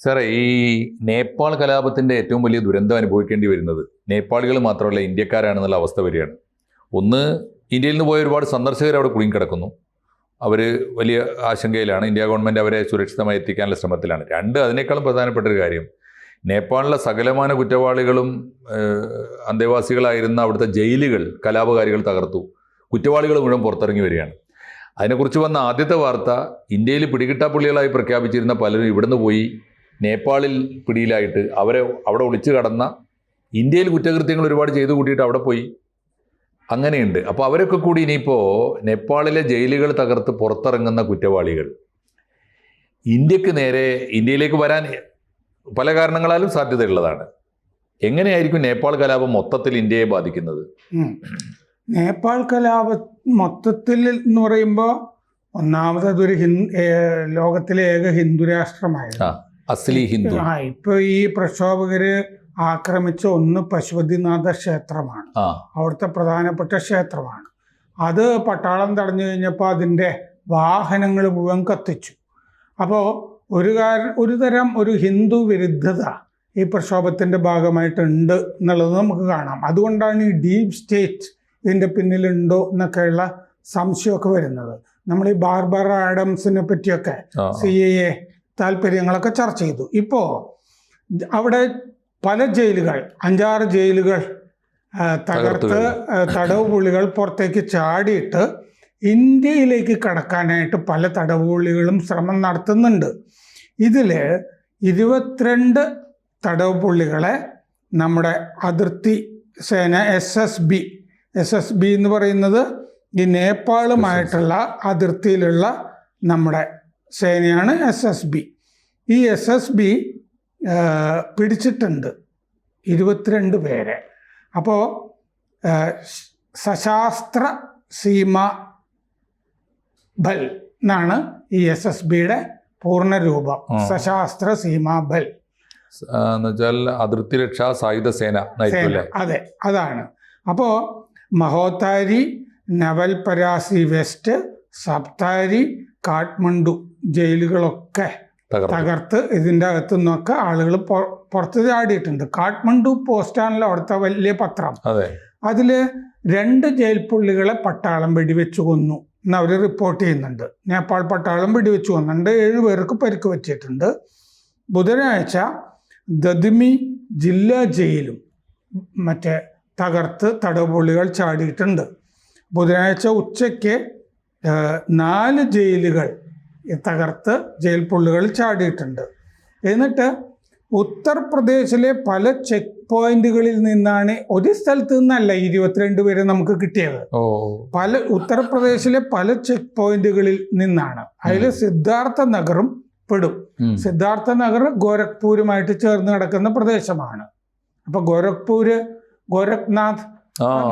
സാറേ, ഈ നേപ്പാൾ കലാപത്തിൻ്റെ ഏറ്റവും വലിയ ദുരന്തം അനുഭവിക്കേണ്ടി വരുന്നത് നേപ്പാളികൾ മാത്രമല്ല ഇന്ത്യക്കാരാണെന്നുള്ള അവസ്ഥ വരികയാണ്. ഒന്ന്, ഇന്ത്യയിൽ നിന്ന് പോയ ഒരുപാട് സന്ദർശകർ അവിടെ കുടുങ്ങിക്കിടക്കുന്നു. അവർ വലിയ ആശങ്കയിലാണ്. ഇന്ത്യ ഗവൺമെൻറ് അവരെ സുരക്ഷിതമായി എത്തിക്കാനുള്ള ശ്രമത്തിലാണ്. രണ്ട്, അതിനേക്കാളും പ്രധാനപ്പെട്ട ഒരു കാര്യം, നേപ്പാളിലെ സകലമാന കുറ്റവാളികളും അന്തേവാസികളായിരുന്ന അവിടുത്തെ ജയിലുകൾ കലാപകാരികൾ തകർത്തു. കുറ്റവാളികൾ മുഴുവൻ പുറത്തിറങ്ങി വരികയാണ്. അതിനെക്കുറിച്ച് വന്ന ആദ്യത്തെ വാർത്ത, ഇന്ത്യയിൽ പിടികിട്ടാപ്പുള്ളികളായി പ്രഖ്യാപിച്ചിരുന്ന പലരും ഇവിടുന്ന് പോയി നേപ്പാളിൽ പിടിയിലായിട്ട് അവരെ അവിടെ ഒളിച്ചു കടന്ന, ഇന്ത്യയിൽ കുറ്റകൃത്യങ്ങൾ ഒരുപാട് ചെയ്തു കൂട്ടിയിട്ട് അവിടെ പോയി, അങ്ങനെയുണ്ട്. അപ്പോൾ അവരൊക്കെ കൂടി ഇനിയിപ്പോൾ നേപ്പാളിലെ ജയിലുകൾ തകർത്ത് പുറത്തിറങ്ങുന്ന കുറ്റവാളികൾ ഇന്ത്യയിലേക്ക് വരാൻ പല കാരണങ്ങളാലും സാധ്യതയുള്ളതാണ്. എങ്ങനെയായിരിക്കും നേപ്പാൾ കലാപം മൊത്തത്തിൽ ഇന്ത്യയെ ബാധിക്കുന്നത്? നേപ്പാൾ കലാപം മൊത്തത്തിൽ എന്ന് പറയുമ്പോൾ ഒന്നാമത് അതൊരു ലോകത്തിലെ ഏക ഹിന്ദു രാഷ്ട്രമായിരുന്നു. അസ്ലി ഹിന്ദു. ഇപ്പൊ ഈ പ്രക്ഷോഭകര് ആക്രമിച്ച ഒന്ന് പശുപതിനാഥ ക്ഷേത്രമാണ്. അവിടുത്തെ പ്രധാനപ്പെട്ട ക്ഷേത്രമാണ്. അത് പട്ടാളം തടഞ്ഞു കഴിഞ്ഞപ്പോൾ അതിൻ്റെ വാഹനങ്ങൾ മുഴുവൻ കത്തിച്ചു. അപ്പോൾ ഒരു തരം ഒരു ഹിന്ദു വിരുദ്ധത ഈ പ്രക്ഷോഭത്തിൻ്റെ ഭാഗമായിട്ടുണ്ട് എന്നുള്ളത് നമുക്ക് കാണാം. അതുകൊണ്ടാണ് ഈ ഡീപ് സ്റ്റേറ്റ് ഇതിൻ്റെ പിന്നിലുണ്ടോ എന്നൊക്കെയുള്ള സംശയമൊക്കെ വരുന്നത്. നമ്മൾ ഈ ബാർബറ ആഡംസിനെ പറ്റിയൊക്കെ CIA താല്പര്യങ്ങളൊക്കെ ചർച്ച ചെയ്തു. ഇപ്പോൾ അവിടെ പല ജയിലുകൾ, 5-6 ജയിലുകൾ തകർത്ത് തടവ് പുള്ളികൾ പുറത്തേക്ക് ചാടിയിട്ട് ഇന്ത്യയിലേക്ക് കടക്കാനായിട്ട് പല തടവ് പുള്ളികളും ശ്രമം നടത്തുന്നുണ്ട്. ഇതിൽ 22 തടവ് പുള്ളികളെ നമ്മുടെ അതിർത്തി സേന SSB എന്ന് പറയുന്നത് ഈ നേപ്പാളുമായിട്ടുള്ള അതിർത്തിയിലുള്ള നമ്മുടെ സേനയാണ് SSB. ഈ SSB പിടിച്ചിട്ടുണ്ട് 22 പേരെ. അപ്പോൾ സശാസ്ത്ര സീമാ ബൽ എന്നാണ് ഈ SSBയുടെ പൂർണ്ണ രൂപം. സശാസ്ത്ര സീമാ ബൽ എന്നുവെച്ചാൽ അതിർത്തി രക്ഷാ സായുധ സേന. അതെ, അതാണ്. അപ്പോൾ മഹോത്താരി, നവൽപരാസി വെസ്റ്റ്, സപ്താരി, കാഠ്മണ്ഡു ജയിലുകളൊക്കെ തകർത്ത് ഇതിൻ്റെ അകത്തു നിന്നൊക്കെ ആളുകൾ പുറത്ത് ചാടിയിട്ടുണ്ട്. കാഠ്മണ്ഡു പോസ്റ്റാണല്ലോ അവിടുത്തെ വലിയ പത്രം. അതിൽ 2 ജയിൽ പുള്ളികളെ പട്ടാളം വെടിവെച്ച് കൊന്നു എന്ന് അവർ റിപ്പോർട്ട് ചെയ്യുന്നുണ്ട്. നേപ്പാൾ പട്ടാളം വെടിവെച്ച് കൊന്നുണ്ട്. 7 പേർക്ക് പരിക്ക് പറ്റിയിട്ടുണ്ട്. ബുധനാഴ്ച ദദിമി ജില്ലാ ജയിലും മറ്റേ തകർത്ത് തടവുപുള്ളികൾ ചാടിയിട്ടുണ്ട്. ബുധനാഴ്ച ഉച്ചയ്ക്ക് 4 ജയിലുകൾ തകർത്ത് ജയിൽ പുള്ളികൾ ചാടിയിട്ടുണ്ട്. എന്നിട്ട് ഉത്തർപ്രദേശിലെ പല ചെക്ക് പോയിന്റുകളിൽ നിന്നാണ്, ഒരു സ്ഥലത്ത് നിന്നല്ല 22 പേരെ നമുക്ക് കിട്ടിയത്. ഉത്തർപ്രദേശിലെ പല ചെക്ക് പോയിന്റുകളിൽ നിന്നാണ്. അതിൽ സിദ്ധാർത്ഥ നഗറും പെടും. സിദ്ധാർത്ഥ നഗർ ഗോരഖ്പൂരുമായിട്ട് ചേർന്ന് കിടക്കുന്ന പ്രദേശമാണ്. അപ്പൊ ഗോരഖ്നാഥ്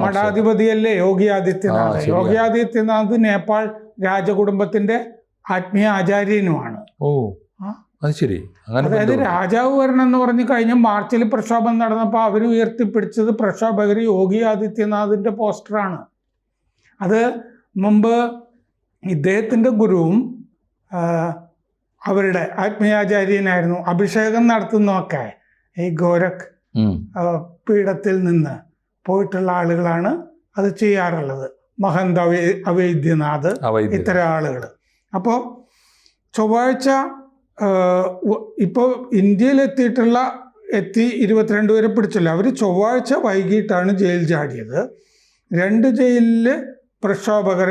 മഠാധിപതിയല്ലേ യോഗി ആദിത്യനാഥ്. യോഗി ആദിത്യനാഥ് നേപ്പാൾ രാജകുടുംബത്തിന്റെ ആത്മീയ ആചാര്യനുമാണ്. അതായത് രാജാവ് വരണം എന്ന് പറഞ്ഞ് കഴിഞ്ഞ മാർച്ചിൽ പ്രക്ഷോഭം നടന്നപ്പോൾ അവർ ഉയർത്തിപ്പിടിച്ചത് പ്രക്ഷോഭകർ യോഗി ആദിത്യനാഥിന്റെ പോസ്റ്ററാണ്. അത് മുമ്പ് ഇദ്ദേഹത്തിന്റെ ഗുരുവും അവരുടെ ആത്മീയാചാര്യനായിരുന്നു. അഭിഷേകം നടത്തുന്നതൊക്കെ ഈ ഗോരഖ് പീഠത്തിൽ നിന്ന് പോയിട്ടുള്ള ആളുകളാണ് അത് ചെയ്യാറുള്ളത്. മഹന്ത് അവൈദ്യനാഥ്, ഇത്തരം ആളുകൾ. അപ്പോൾ ചൊവ്വാഴ്ച ഇപ്പോൾ ഇന്ത്യയിലെത്തിയിട്ടുള്ള 22 പേരെ പിടിച്ചല്ലോ. അവർ ചൊവ്വാഴ്ച വൈകിട്ടാണ് ജയിൽ ചാടിയത്. 2 ജയിലിൽ പ്രക്ഷോഭകർ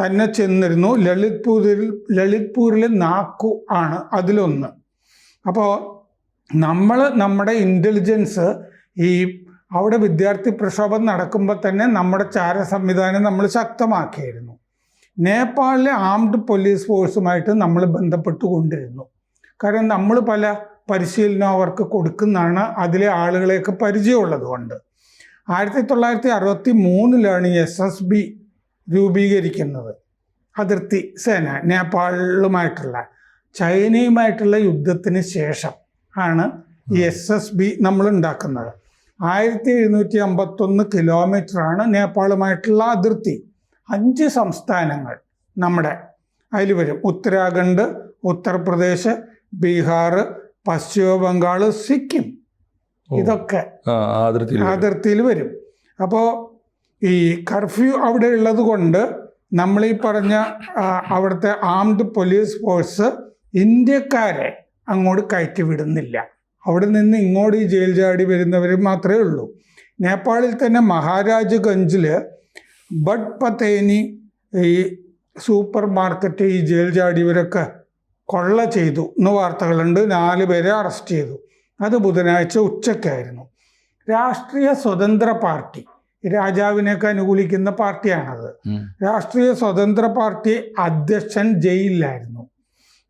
തന്നെ ചെന്നിരുന്നു. ലളിത്പൂരിൽ നാക്കു ആണ് അതിലൊന്ന്. അപ്പോൾ നമ്മുടെ ഇൻ്റലിജൻസ് ഈ അവിടെ വിദ്യാർത്ഥി പ്രക്ഷോഭം നടക്കുമ്പോൾ തന്നെ നമ്മുടെ ചാര സംവിധാനം നമ്മൾ ശക്തമാക്കിയിരുന്നു. നേപ്പാളിലെ ആംഡ് പോലീസ് ഫോഴ്സുമായിട്ട് നമ്മൾ ബന്ധപ്പെട്ടുകൊണ്ടിരുന്നു. കാരണം നമ്മൾ പല പരിശീലനം അവർക്ക് കൊടുക്കുന്നതാണ്, അതിലെ ആളുകളെയൊക്കെ പരിചയമുള്ളത് കൊണ്ട്. 1963 SSB രൂപീകരിക്കുന്നത്. അതിർത്തി സേന നേപ്പാളിലുമായിട്ടുള്ള ചൈനയുമായിട്ടുള്ള യുദ്ധത്തിന് ശേഷം ആണ് ഈ SSB നമ്മൾ ഉണ്ടാക്കുന്നത്. 1751 കിലോമീറ്ററാണ് നേപ്പാളുമായിട്ടുള്ള അതിർത്തി. 5 സംസ്ഥാനങ്ങൾ നമ്മുടെ അതിൽ വരും. ഉത്തരാഖണ്ഡ്, ഉത്തർപ്രദേശ്, ബീഹാർ, പശ്ചിമ ബംഗാൾ, സിക്കിം, ഇതൊക്കെ അതിർത്തിയിൽ വരും. അപ്പോൾ ഈ കർഫ്യൂ അവിടെ ഉള്ളത് കൊണ്ട് നമ്മൾ ഈ പറഞ്ഞ അവിടുത്തെ ആംഡ് പോലീസ് ഫോഴ്സ് ഇന്ത്യക്കാരെ അങ്ങോട്ട് കയറ്റി വിടുന്നില്ല. അവിടെ നിന്ന് ഇങ്ങോട്ട് ഈ ജയിൽ ചാടി വരുന്നവർ മാത്രമേ ഉള്ളൂ. നേപ്പാളിൽ തന്നെ മഹാരാജ്ഗഞ്ചിൽ ബഡ് പതേനി ഈ സൂപ്പർ മാർക്കറ്റ് ഈ ജയിൽ ചാടിയവരൊക്കെ കൊള്ള ചെയ്തു എന്ന് വാർത്തകളുണ്ട്. 4 പേരെ അറസ്റ്റ് ചെയ്തു. അത് ബുധനാഴ്ച ഉച്ചയ്ക്കായിരുന്നു. രാഷ്ട്രീയ സ്വതന്ത്ര പാർട്ടി, രാജാവിനെയൊക്കെ അനുകൂലിക്കുന്ന പാർട്ടിയാണത്. രാഷ്ട്രീയ സ്വതന്ത്ര പാർട്ടി അധ്യക്ഷൻ ജയിലിലായിരുന്നു.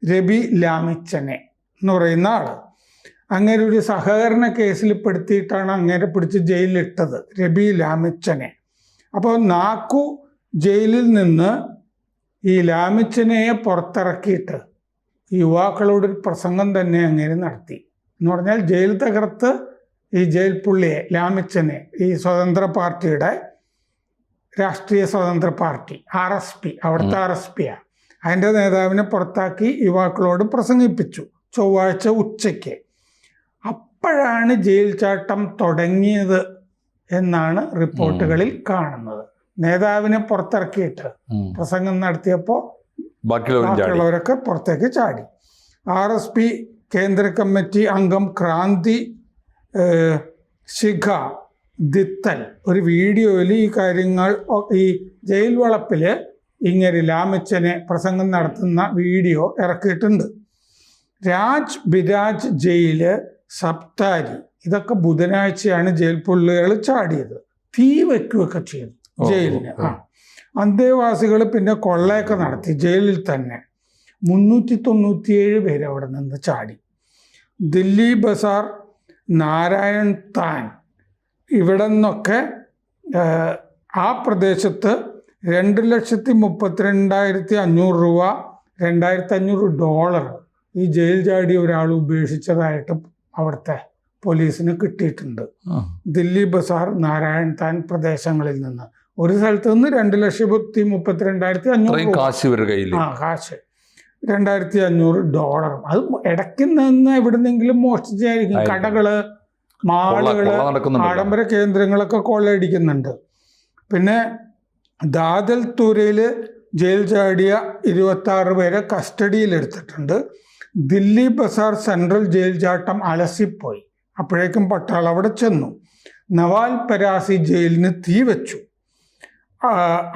രബി ലാമിച്ചനെ എന്ന് പറയുന്ന ആള്. അങ്ങനെ ഒരു സഹകരണ കേസിൽ പെടുത്തിയിട്ടാണ് അങ്ങനെ പിടിച്ച് ജയിലിലിട്ടത്, രബി ലാമിച്ചനെ. അപ്പോൾ നാക്കു ജയിലിൽ നിന്ന് ഈ ലാമിച്ചനെയെ പുറത്തിറക്കിയിട്ട് യുവാക്കളോടൊരു പ്രസംഗം തന്നെ അങ്ങനെ നടത്തി. എന്ന് പറഞ്ഞാൽ ജയിൽ തകർത്ത് ഈ ജയിൽ പുള്ളിയെ, ലാമിച്ചനെ, ഈ സ്വതന്ത്ര പാർട്ടിയുടെ രാഷ്ട്രീയ സ്വതന്ത്ര പാർട്ടി RSP, അവിടുത്തെ RSPയാണ്, അതിൻ്റെ നേതാവിനെ പുറത്താക്കി യുവാക്കളോട് പ്രസംഗിപ്പിച്ചു ചൊവ്വാഴ്ച ഉച്ചയ്ക്ക്. അപ്പോഴാണ് ജയിൽ ചാട്ടം തുടങ്ങിയത് എന്നാണ് റിപ്പോർട്ടുകളിൽ കാണുന്നത്. നേതാവിനെ പുറത്തിറക്കിയിട്ട് പ്രസംഗം നടത്തിയപ്പോൾ ബാക്കിയുള്ളവരൊക്കെ പുറത്തേക്ക് ചാടി. RSP കേന്ദ്ര കമ്മിറ്റി അംഗം ക്രാന്തി ശിഖ ദിത്തൽ ഒരു വീഡിയോയിൽ ഈ കാര്യങ്ങൾ, ഈ ജയിൽ വളപ്പിൽ ഇങ്ങനെ ലാമിച്ചനെ പ്രസംഗം നടത്തുന്ന വീഡിയോ ഇറക്കിയിട്ടുണ്ട്. രാജ് ബിരാജ് ജയില്, സപ്താരി, ഇതൊക്കെ ബുധനാഴ്ചയാണ് ജയിൽ പുള്ളികൾ ചാടിയത്. തീ വയ്ക്കുകയൊക്കെ ചെയ്തു ജയിലിന്. അന്തേവാസികൾ പിന്നെ കൊള്ളയൊക്കെ നടത്തി ജയിലിൽ തന്നെ. 397 പേര് അവിടെ നിന്ന് ചാടി. ദില്ലി ബസാർ, നാരായൺ താൻ, ഇവിടെ നിന്നൊക്കെ ആ പ്രദേശത്ത് 2,32,500 രൂപ, $2,500 ഈ ജയിൽ ചാടി ഒരാൾ ഉപേക്ഷിച്ചതായിട്ട് അവിടുത്തെ പോലീസിന് കിട്ടിയിട്ടുണ്ട്. ദില്ലി ബസാർ, നാരായൺ താൻ പ്രദേശങ്ങളിൽ നിന്ന്. ഒരു സ്ഥലത്ത് നിന്ന് 2,32,500 കാശ്, 2,500. അത് ഇടയ്ക്ക് നിന്ന് എവിടുന്നെങ്കിലും മോഷ്ടിച്ചായിരിക്കും. കടകള്, മാളുകള്, ആഡംബര കേന്ദ്രങ്ങളൊക്കെ കൊള്ളയടിക്കുന്നുണ്ട്. പിന്നെ ദാദൽ തൂരയിൽ ജയിൽ ചാടിയ 26 പേരെ കസ്റ്റഡിയിലെടുത്തിട്ടുണ്ട്. ദില്ലി ബസാർ സെൻട്രൽ ജയിൽ ചാട്ടം അലസിപ്പോയി. അപ്പോഴേക്കും പട്ടാളം അവിടെ ചെന്നു. നവാൽ പരാസി ജയിലിന് തീ വെച്ചു.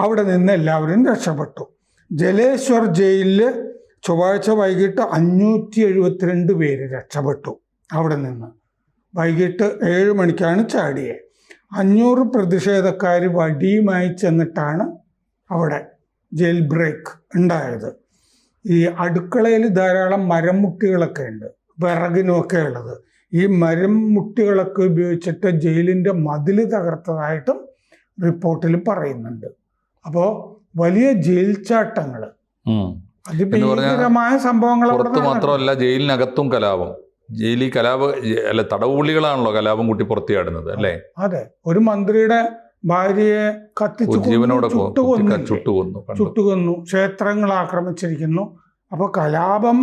അവിടെ നിന്ന് എല്ലാവരും രക്ഷപ്പെട്ടു. ജലേശ്വർ ജയിലിൽ ചൊവ്വാഴ്ച വൈകിട്ട് 572 പേര് രക്ഷപ്പെട്ടു. അവിടെ നിന്ന് വൈകിട്ട് 7 മണിക്കാണ് ചാടിയത്. 500 പ്രതിഷേധക്കാർ വടിയുമായി ചെന്നിട്ടാണ് അവിടെ ജയിൽ ബ്രേക്ക് ഉണ്ടായത്. ഈ അടുക്കളയിൽ ധാരാളം മരം മുട്ടികളൊക്കെ ഉണ്ട്, വിറകിനുമൊക്കെ ഉള്ളത്. ഈ മരം മുട്ടികളൊക്കെ ഉപയോഗിച്ചിട്ട് ജയിലിൻ്റെ മതിൽ തകർത്തതായിട്ടും റിപ്പോർട്ടിൽ പറയുന്നുണ്ട്. അപ്പോൾ വലിയ ജയിൽ ചാട്ടങ്ങൾ, അതിഭീകരമായ സംഭവങ്ങൾ. മാത്രമല്ല ജയിലിനകത്തും കലാപം. ജയിലിൽ തടവുപുള്ളികളാണല്ലോ കലാപം കൂട്ടി പുറത്തിയാടുന്നത് അല്ലേ? അതെ. ഒരു മന്ത്രിയുടെ ഭാര്യയെ കത്തിച്ചു ചുട്ടുകൊന്നു, ക്ഷേത്രങ്ങൾ ആക്രമിച്ചിരിക്കുന്നു. അപ്പോൾ കലാപം,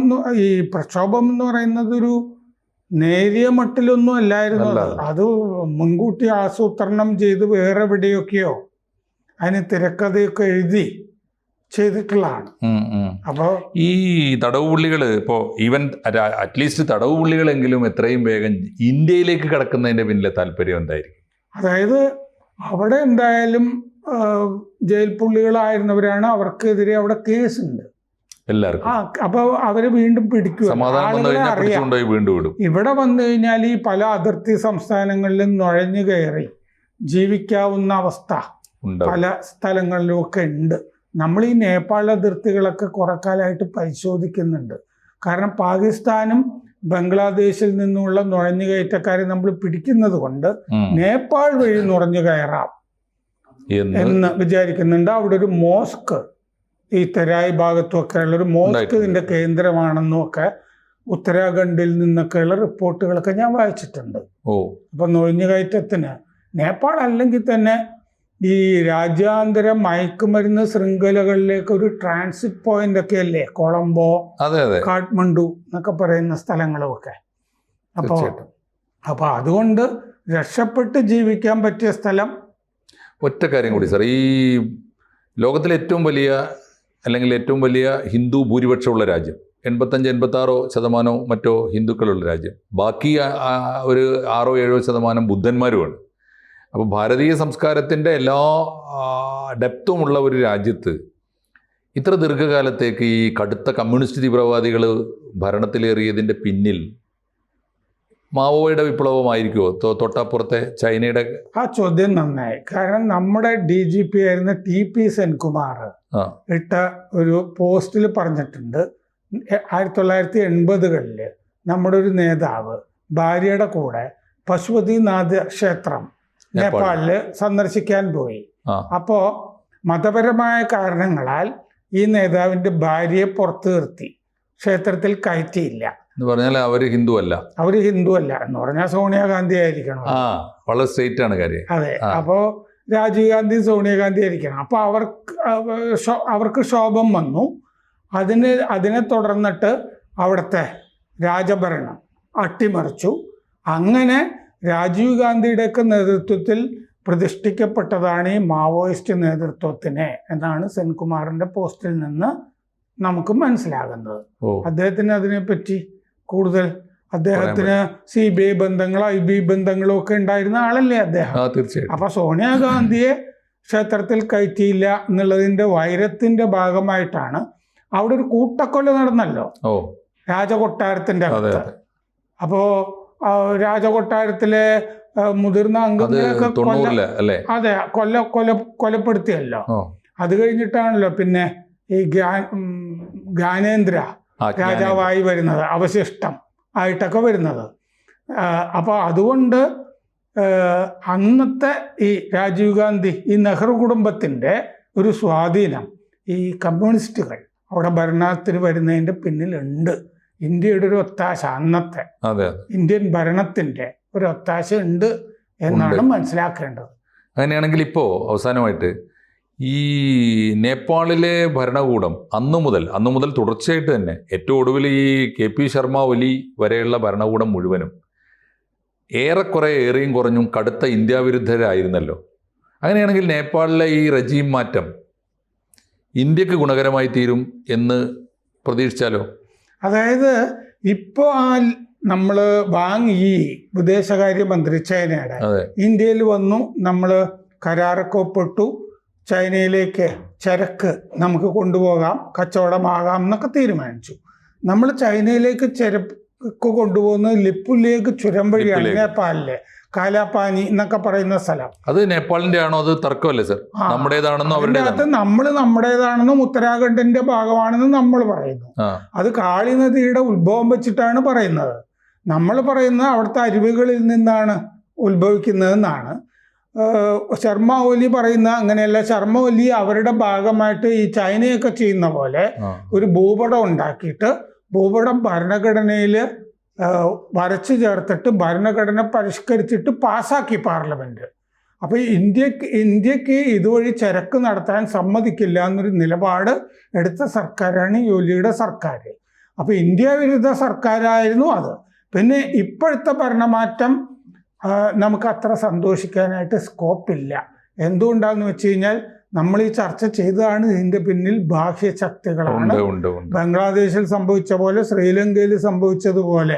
ഈ പ്രക്ഷോഭം എന്ന് പറയുന്നത് ഒരു നേരിയ മട്ടിലൊന്നും അല്ലായിരുന്നു. അത് മുൻകൂട്ടി ആസൂത്രണം ചെയ്ത് വേറെ എവിടെയൊക്കെയോ അതിന് തിരക്കഥയൊക്കെ എഴുതി ചെയ്തിട്ടുള്ളതാണ്. അപ്പോൾ ഈ തടവുപുള്ളികൾ ഇപ്പോൾ ഈവൻ അറ്റ്ലീസ്റ്റ് തടവുപുള്ളികളെങ്കിലും എത്രയും വേഗം ഇന്ത്യയിലേക്ക് കടക്കുന്നതിന്റെ പിന്നിലെ താല്പര്യം എന്തായിരിക്കും? അതായത് അവിടെ എന്തായാലും ജയിൽ പുള്ളികളായിരുന്നവരാണ്, അവർക്കെതിരെ അവിടെ കേസുണ്ട് എല്ലാവർക്കും. അപ്പോൾ അവര് വീണ്ടും പിടിക്കുക. ഇവിടെ വന്നു കഴിഞ്ഞാൽ ഈ പല അതിർത്തി സംസ്ഥാനങ്ങളിലും നുഴഞ്ഞു കയറി ജീവിക്കാവുന്ന അവസ്ഥ പല സ്ഥലങ്ങളിലും ഒക്കെ ഉണ്ട്. നമ്മൾ ഈ നേപ്പാൾ അതിർത്തികളൊക്കെ കുറെ കാലമായിട്ട് പരിശോധിക്കുന്നുണ്ട്. കാരണം പാകിസ്ഥാനും ബംഗ്ലാദേശിൽ നിന്നുള്ള നുഴഞ്ഞുകയറ്റക്കാരെ നമ്മൾ പിടിക്കുന്നത് കൊണ്ട് നേപ്പാൾ വഴി നുഴഞ്ഞു കയറാം എന്ന് വിചാരിക്കുന്നുണ്ട്. അവിടെ ഒരു മോസ്ക്, ഈ തെരായി ഭാഗത്തുമൊക്കെ ഉള്ളൊരു മോസ്ക് ഇതിൻ്റെ കേന്ദ്രമാണെന്നും ഒക്കെ ഉത്തരാഖണ്ഡിൽ നിന്നൊക്കെയുള്ള റിപ്പോർട്ടുകളൊക്കെ ഞാൻ വായിച്ചിട്ടുണ്ട്. അപ്പം നുഴഞ്ഞുകയറ്റത്തിന് നേപ്പാൾ അല്ലെങ്കിൽ തന്നെ ഈ രാജ്യാന്തര മയക്കുമരുന്ന് ശൃംഖലകളിലേക്ക് ഒരു ട്രാൻസിറ്റ് പോയിന്റ് ഒക്കെ അല്ലേ കൊളംബോ, കാഠ്മണ്ഡു എന്നൊക്കെ പറയുന്ന സ്ഥലങ്ങളുമൊക്കെ. അപ്പോൾ അതുകൊണ്ട് രക്ഷപ്പെട്ട് ജീവിക്കാൻ പറ്റിയ സ്ഥലം. ഒറ്റ കാര്യം കൂടി സാർ, ഈ ലോകത്തിലെ ഏറ്റവും വലിയ അല്ലെങ്കിൽ ഏറ്റവും വലിയ ഹിന്ദു ഭൂരിപക്ഷമുള്ള രാജ്യം, 85-86% മറ്റോ ഹിന്ദുക്കളുള്ള രാജ്യം, ബാക്കി ഒരു 6-7% ബുദ്ധന്മാരുമാണ്. അപ്പോൾ ഭാരതീയ സംസ്കാരത്തിൻ്റെ എല്ലാ ഡെപ്തുമുള്ള ഒരു രാജ്യത്ത് ഇത്ര ദീർഘകാലത്തേക്ക് ഈ കടുത്ത കമ്മ്യൂണിസ്റ്റ് തീവ്രവാദികൾ ഭരണത്തിലേറിയതിൻ്റെ പിന്നിൽ മാവോയുടെ വിപ്ലവമായിരിക്കുമോ? തൊട്ടപ്പുറത്തെ ചൈനയുടെ? ആ ചോദ്യം നന്നായി. കാരണം നമ്മുടെ DGP ആയിരുന്ന TP സെൻകുമാർ ഇട്ട ഒരു പോസ്റ്റിൽ പറഞ്ഞിട്ടുണ്ട്, 1980-കളിൽ നമ്മുടെ ഒരു നേതാവ് ഭാര്യയുടെ കൂടെ പശുപതിനാഥ് ക്ഷേത്രം നേപ്പാളിൽ സന്ദർശിക്കാൻ പോയി. അപ്പോൾ മതപരമായ കാരണങ്ങളാൽ ഈ നേതാവിൻ്റെ ഭാര്യയെ പുറത്തു നിർത്തി, ക്ഷേത്രത്തിൽ കയറ്റിയില്ല എന്ന് പറഞ്ഞാൽ അവർ ഹിന്ദു അല്ല എന്ന് പറഞ്ഞാൽ സോണിയാഗാന്ധി ആയിരിക്കണം. വളരെ സ്ട്രെയിറ്റ് ആണ് കാര്യം. അതെ. അപ്പോൾ രാജീവ് ഗാന്ധി സോണിയാഗാന്ധി ആയിരിക്കണം. അപ്പോൾ അവർക്ക് ക്ഷോഭം വന്നു. അതിനെ തുടർന്നിട്ട് അവിടുത്തെ രാജഭരണം അട്ടിമറിച്ചു. അങ്ങനെ രാജീവ് ഗാന്ധിയുടെയൊക്കെ നേതൃത്വത്തിൽ പ്രതിഷ്ഠിക്കപ്പെട്ടതാണ് ഈ മാവോയിസ്റ്റ് നേതൃത്വത്തിനെ എന്നാണ് സെൻകുമാറിൻ്റെ പോസ്റ്റിൽ നിന്ന് നമുക്ക് മനസ്സിലാകുന്നത്. അദ്ദേഹത്തിന് അതിനെപ്പറ്റി കൂടുതൽ, അദ്ദേഹത്തിന് CBI ബന്ധങ്ങളോ IB ബന്ധങ്ങളോ ഒക്കെ ഉണ്ടായിരുന്ന ആളല്ലേ അദ്ദേഹം. അപ്പൊ സോണിയാഗാന്ധിയെ ക്ഷേത്രത്തിൽ കയറ്റിയില്ല എന്നുള്ളതിന്റെ വൈരത്തിന്റെ ഭാഗമായിട്ടാണ് അവിടെ ഒരു കൂട്ടക്കൊല നടന്നല്ലോ രാജകൊട്ടാരത്തിന്റെ അകത്ത്. അപ്പോ രാജകൊട്ടാരത്തിലെ മുതിർന്ന അംഗങ്ങളെയൊക്കെ അതെ കൊലപ്പെടുത്തിയല്ലോ. അത് കഴിഞ്ഞിട്ടാണല്ലോ പിന്നെ ഈ ജ്ഞാനേന്ദ്ര രാജാവായി വരുന്നത്, അവശിഷ്ടം ആയിട്ടൊക്കെ വരുന്നത്. അപ്പോൾ അതുകൊണ്ട് അന്നത്തെ ഈ രാജീവ് ഗാന്ധി, ഈ നെഹ്റു കുടുംബത്തിൻ്റെ ഒരു സ്വാധീനം ഈ കമ്മ്യൂണിസ്റ്റുകൾ അവിടെ ഭരണത്തിന് വരുന്നതിൻ്റെ പിന്നിലുണ്ട്. ഇന്ത്യയുടെ ഒരു ഒത്താശ, അന്നത്തെ ഇന്ത്യൻ ഭരണത്തിൻ്റെ ഒരു ഒത്താശ ഉണ്ട് എന്നാണ് മനസ്സിലാക്കേണ്ടത്. അങ്ങനെയാണെങ്കിൽ ഇപ്പോൾ അവസാനമായിട്ട് ഈ നേപ്പാളിലെ ഭരണകൂടം അന്നു മുതൽ തുടർച്ചയായിട്ട് തന്നെ ഏറ്റവും ഒടുവിൽ ഈ KP ശർമ്മ ഒലി വരെയുള്ള ഭരണകൂടം മുഴുവനും ഏറെക്കുറെ ഏറിയും കുറഞ്ഞും കടുത്ത ഇന്ത്യ വിരുദ്ധരായിരുന്നല്ലോ. അങ്ങനെയാണെങ്കിൽ നേപ്പാളിലെ ഈ റജീം മാറ്റം ഇന്ത്യക്ക് ഗുണകരമായി തീരും എന്ന് പ്രതീക്ഷിച്ചാലോ? അതായത് ഇപ്പോൾ നമ്മൾ ഈ വിദേശകാര്യമന്ത്രി ചൈനയുടെ ഇന്ത്യയിൽ വന്നു, നമ്മൾ കരാറൊക്കെ ഒപ്പിട്ടു, ചൈനയിലേക്ക് ചരക്ക് നമുക്ക് കൊണ്ടുപോകാം, കച്ചവടമാകാം എന്നൊക്കെ തീരുമാനിച്ചു. നമ്മൾ ചൈനയിലേക്ക് ചരക്ക് കൊണ്ടുപോകുന്നത് ലിപ്പുലേക്ക് ചുരം വഴിയാണ്, നേപ്പാളിലെ കാലാപാനി എന്നൊക്കെ പറയുന്ന സ്ഥലം. അത് നേപ്പാളിന്റെ ആണോ? അത് തർക്കമല്ലേ സർ? നമ്മുടേതാണെന്നോ? അവരുടെ നമ്മുടേതാണെന്നും ഉത്തരാഖണ്ഡിന്റെ ഭാഗമാണെന്നും നമ്മൾ പറയുന്നു. അത് കാളി നദിയുടെ ഉത്ഭവം വെച്ചിട്ടാണ് പറയുന്നത്. നമ്മൾ പറയുന്നത് അവിടുത്തെ അരുവികളിൽ നിന്നാണ് ഉത്ഭവിക്കുന്നതെന്നാണ്. ശർമ്മ ഒലി പറയുന്ന അങ്ങനെയല്ല. ശർമ്മ ഒലി അവരുടെ ഭാഗമായിട്ട് ഈ ചൈനയൊക്കെ ചെയ്യുന്ന പോലെ ഒരു ഭൂപടം ഉണ്ടാക്കിയിട്ട് ഭൂപടം ഭരണഘടനയിൽ വരച്ചു ചേർത്തിട്ട് ഭരണഘടന പരിഷ്കരിച്ചിട്ട് പാസ്സാക്കി പാർലമെന്റ്. അപ്പോൾ ഇന്ത്യക്ക് ഇതുവഴി ചരക്ക് നടത്താൻ സമ്മതിക്കില്ല എന്നൊരു നിലപാട് എടുത്ത സർക്കാരാണ് ഈ ഒലിയുടെ സർക്കാർ. അപ്പോൾ ഇന്ത്യ വിരുദ്ധ സർക്കാരായിരുന്നു അത്. പിന്നെ ഇപ്പോഴത്തെ ഭരണമാറ്റം നമുക്ക് അത്ര സന്തോഷിക്കാനായിട്ട് സ്കോപ്പില്ല. എന്തുകൊണ്ടാന്ന് വെച്ച് കഴിഞ്ഞാൽ നമ്മൾ ഈ ചർച്ച ചെയ്തതാണ് ഇതിൻ്റെ പിന്നിൽ ബാഹ്യ ശക്തികളാണ്. ബംഗ്ലാദേശിൽ സംഭവിച്ച പോലെ, ശ്രീലങ്കയിൽ സംഭവിച്ചതുപോലെ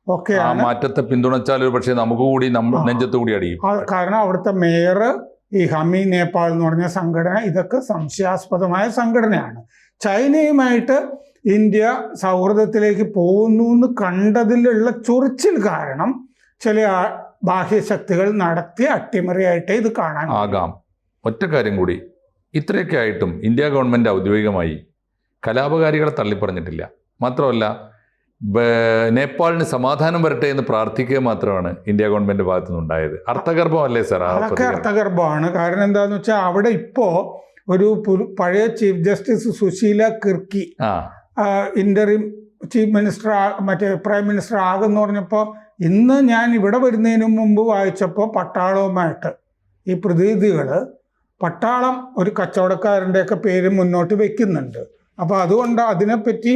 ഒക്കെയാണ്. മാറ്റത്തെ പിന്തുണച്ചാൽ പക്ഷേ നമുക്ക് കൂടി നെഞ്ചത്ത് കൂടി അടിയും. കാരണം അവിടുത്തെ മേയർ, ഈ ഹമി നേപ്പാൾ എന്ന് പറഞ്ഞ സംഘടന, ഇതൊക്കെ സംശയാസ്പദമായ സംഘടനയാണ്. ചൈനയുമായിട്ട് ഇന്ത്യ സൗഹൃദത്തിലേക്ക് പോകുന്നു എന്ന് കണ്ടതിലുള്ള ചൊറിച്ചിൽ കാരണം ചില ബാഹ്യശക്തികൾ നടത്തിയ അട്ടിമറിയായിട്ടേ ഇത് കാണാൻ ആകാം. ഒറ്റ കാര്യം കൂടി, ഇത്രയൊക്കെ ആയിട്ടും ഇന്ത്യ ഗവൺമെൻറ് ഔദ്യോഗികമായി കലാപകാരികളെ തള്ളിപ്പറഞ്ഞിട്ടില്ല. മാത്രമല്ല നേപ്പാളിന് സമാധാനം വരട്ടെ എന്ന് പ്രാർത്ഥിക്കുക മാത്രമാണ് ഇന്ത്യ ഗവൺമെൻറ് ഭാഗത്തു നിന്നുണ്ടായത്. അർത്ഥഗർഭമല്ലേ സാർ? അതൊക്കെ അർത്ഥഗർഭമാണ്. കാരണം എന്താണെന്ന് വെച്ചാൽ അവിടെ ഇപ്പോൾ ഒരു പഴയ chief justice Sushila Karki interim chief minister, മറ്റേ പ്രൈം മിനിസ്റ്റർ ആകുമെന്ന് പറഞ്ഞപ്പോൾ ഇന്ന് ഞാൻ ഇവിടെ വരുന്നതിന് മുമ്പ് വായിച്ചപ്പോൾ പട്ടാളവുമായിട്ട് ഈ പ്രതിനിധികൾ പട്ടാളം ഒരു കച്ചവടക്കാരൻ്റെയൊക്കെ പേര് മുന്നോട്ട് വെക്കുന്നുണ്ട്. അപ്പോൾ അതുകൊണ്ട് അതിനെപ്പറ്റി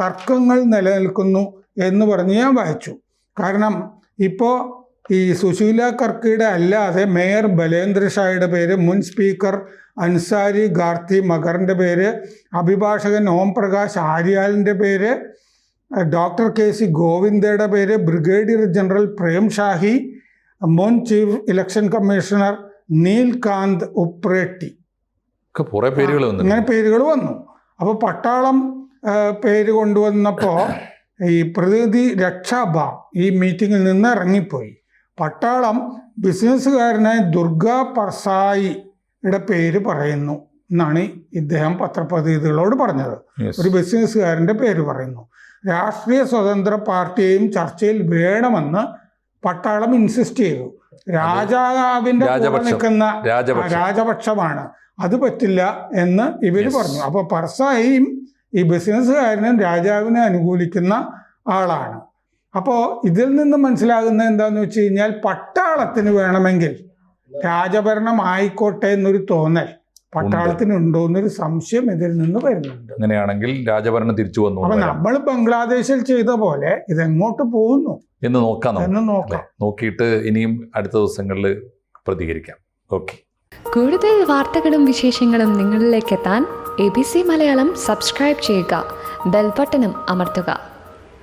തർക്കങ്ങൾ നിലനിൽക്കുന്നു എന്ന് പറഞ്ഞ് ഞാൻ വായിച്ചു. കാരണം ഇപ്പോൾ ഈ സുശീല കർക്കിയുടെ അല്ലാതെ മേയർ ബലേന്ദ്ര ഷായുടെ പേര്, മുൻ സ്പീക്കർ അൻസാരി ഗാർത്തി മഗറിൻ്റെ പേര്, അഭിഭാഷകൻ ഓം പ്രകാശ് ആര്യാലിൻ്റെ പേര്, ഡോക്ടർ KC ഗോവിന്ദയുടെ പേര്, ബ്രിഗേഡിയർ ജനറൽ പ്രേം ഷാഹി, മുൻ ചീഫ് ഇലക്ഷൻ കമ്മീഷണർ നീൽകാന്ത് ഉപ്രേട്ടി, കുറേ പേരുകൾ വന്നു. ഇങ്ങനെ പേരുകൾ വന്നു. അപ്പോൾ പട്ടാളം പേര് കൊണ്ടുവന്നപ്പോൾ ഈ പ്രതിനിധി രക്ഷാബാ ഈ മീറ്റിങ്ങിൽ നിന്ന് ഇറങ്ങിപ്പോയി. പട്ടാളം ബിസിനസ്സുകാരനായ ദുർഗാ പർസായിയുടെ പേര് പറയുന്നു എന്നാണ് ഇദ്ദേഹം പത്രപ്രതിനിധികളോട് പറഞ്ഞത്. ഒരു ബിസിനസ്സുകാരൻ്റെ പേര് പറയുന്നു. രാഷ്ട്രീയ സ്വതന്ത്ര പാർട്ടിയെയും ചർച്ചയിൽ വേണമെന്ന് പട്ടാളം ഇൻസിസ്റ്റ് ചെയ്തു. രാജാവിൻ്റെ കൂടെ നിൽക്കുന്ന രാജപക്ഷമാണ്, അത് പറ്റില്ല എന്ന് ഇവർ പറഞ്ഞു. അപ്പോൾ പർസായിയും ഈ ബിസിനസ്സുകാരനും രാജാവിനെ അനുകൂലിക്കുന്ന ആളാണ്. അപ്പോൾ ഇതിൽ നിന്ന് മനസ്സിലാകുന്നത് എന്താണെന്ന് വെച്ച് കഴിഞ്ഞാൽ പട്ടാളത്തിന് വേണമെങ്കിൽ രാജഭരണം ആയിക്കോട്ടെ എന്നൊരു തോന്നൽ പട്ടാളത്തിനുണ്ടോ എന്നൊരു സംശയം ഇതിൽ നിന്ന് വരുന്നുണ്ട്. അങ്ങനെയാണെങ്കിൽ രാജഭരണം തിരിച്ചു വന്നു. അപ്പൊ നമ്മൾ ബംഗ്ലാദേശിൽ ചെയ്ത പോലെ ഇതെങ്ങോട്ട് പോകുന്നു എന്ന് നോക്കാം. നോക്കിയിട്ട് ഇനിയും അടുത്ത ദിവസങ്ങളിൽ പ്രതികരിക്കാം. ഓക്കെ. കൂടുതൽ വാർത്തകളും വിശേഷങ്ങളും നിങ്ങളിലേക്ക് എത്താൻ ABC മലയാളം സബ്സ്ക്രൈബ് ചെയ്യുക, ബെൽ ബട്ടണും അമർത്തുക.